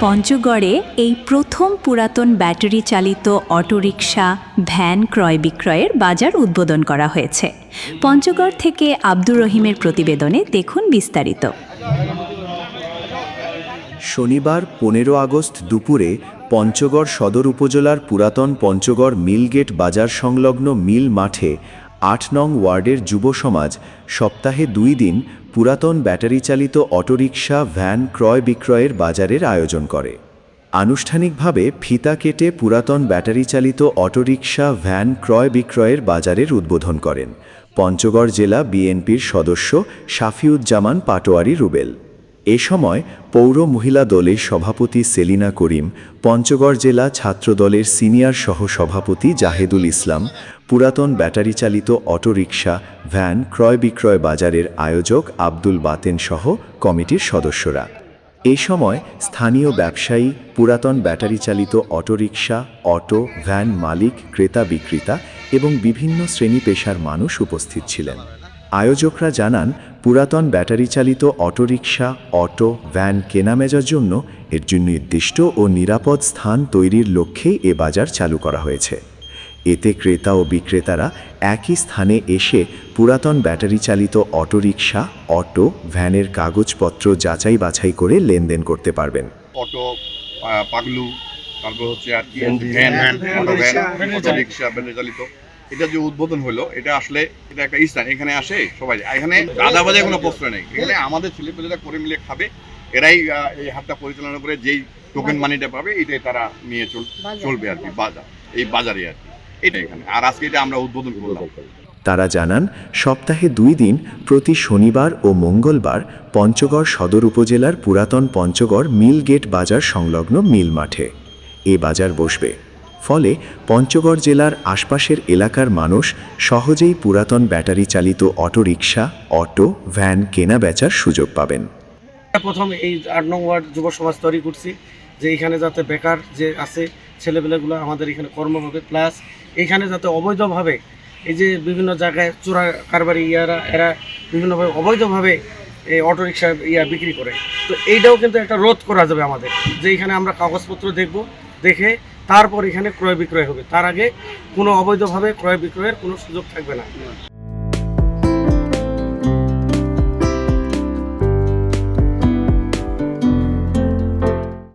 পঞ্চগড়ে এই প্রথম পুরাতন ব্যাটারি চালিত অটোরিকশা ভ্যান ক্রয় বিক্রয়ের বাজার উদ্বোধন করা হয়েছে। পঞ্চগড় থেকে আব্দুর রহিমের প্রতিবেদনে দেখুন বিস্তারিত। শনিবার 15 আগস্ট দুপুরে পঞ্চগড় সদর উপজেলার পুরাতন পঞ্চগড় মিলগেট বাজার সংলগ্ন মিল মাঠে 8 নং ওয়ার্ডের যুব সমাজ সপ্তাহে 2 দিন পুরাতন ব্যাটারি চালিত অটোরিকশা ভ্যান ক্রয় বিক্রয়ের বাজারের আয়োজন করে। আনুষ্ঠানিকভাবে ফিতা কেটে পুরাতন ব্যাটারি চালিত অটোরিকশা ভ্যান ক্রয় বিক্রয়ের বাজারের উদ্বোধন করেন পঞ্চগড় জেলা বিএনপির সদস্য শাফিউজ্জামান পাটোয়ারি রুবেল। এ সময় পৌর মহিলা দলের সভাপতি সেলিনা করিম, পঞ্চগড় জেলা ছাত্রদলের সিনিয়র সহ সভাপতি জাহেদুল ইসলাম, পুরাতন ব্যাটারি চালিত অটোরিকশা ভ্যান ক্রয় বিক্রয় বাজারের আয়োজক আব্দুল বাতেন সহ কমিটির সদস্যরা। এ সময় স্থানীয় ব্যবসায়ী, পুরাতন ব্যাটারি চালিত অটোরিকশা, অটো, ভ্যান মালিক, ক্রেতা বিক্রেতা এবং বিভিন্ন শ্রেণী পেশার মানুষ উপস্থিত ছিলেন। আয়োজকরা জানান, পুরাতন ব্যাটারি চালিত অটোরিকশা, অটো, ভ্যান কেনাবেচার জন্য এর জন্য নির্দিষ্ট ও নিরাপদ স্থান তৈরির লক্ষ্যেই এ বাজার চালু করা হয়েছে। এতে ক্রেতা ও বিক্রেতারা একই স্থানে এসে পুরাতন ব্যাটারি চালিত অটোরিকশা, অটো, ভ্যানের কাগজপত্র যাচাই বাছাই করে লেনদেন করতে পারবেন। অটো, পাগলু, তারপর হচ্ছে আর কি van, auto van, autorickshaw battery চালিত, এটা যে উদ্বোধন হলো, এটা আসলে এটা একটা স্থান। এখানে আসে সবাই, এখানে আদা বাজার কোনো প্রশ্ন নেই। এখানে আমাদের ছেলেপেলেরা করে মিলে খাবে, এরাই এই হাটটা পরিচালনা করে যেই টোকেন মানিটা পাবে এটাই তারা নিয়ে চলবে আর কি বাজার, এই বাজারে আর কি, এটা এখানে। আর আজকে এটা আমরা উদ্বোধন করলাম। তারা জানান, সপ্তাহে 2 দিন প্রতি শনিবার ও মঙ্গলবার পঞ্চগড় সদর উপজেলার পুরাতন পঞ্চগড় মিলগেট বাজার সংলগ্ন মিল মাঠে এ বাজার বসবে। ফলে পঞ্চগড় জেলার আশপাশের এলাকার মানুষ সহজেই পুরাতন ব্যাটারি চালিত অটোরিকশা, অটো, ভ্যান কেনা বেচার সুযোগ পাবেন। প্রথম এই 8 নং ওয়ার্ড যুব সমাজ তৈরি করছি যে এখানে যাতে বেকার যে আছে ছেলেপেলেগুলো আমাদের এখানে কর্ম হবে, প্লাস এখানে যাতে অবৈধভাবে এই যে বিভিন্ন জায়গায় চোরা কারবারি এরা বিভিন্নভাবে অবৈধভাবে এই অটোরিকশা বিক্রি করে। তো এইটাও কিন্তু একটা রোধ করা যাবে আমাদের, যে এখানে আমরা কাগজপত্র দেখে তারপর এখানে ক্রয় বিক্রয় হবে। তার আগে কোনো অবৈধভাবে ক্রয় বিক্রয়ের কোনো সুযোগ থাকবে না।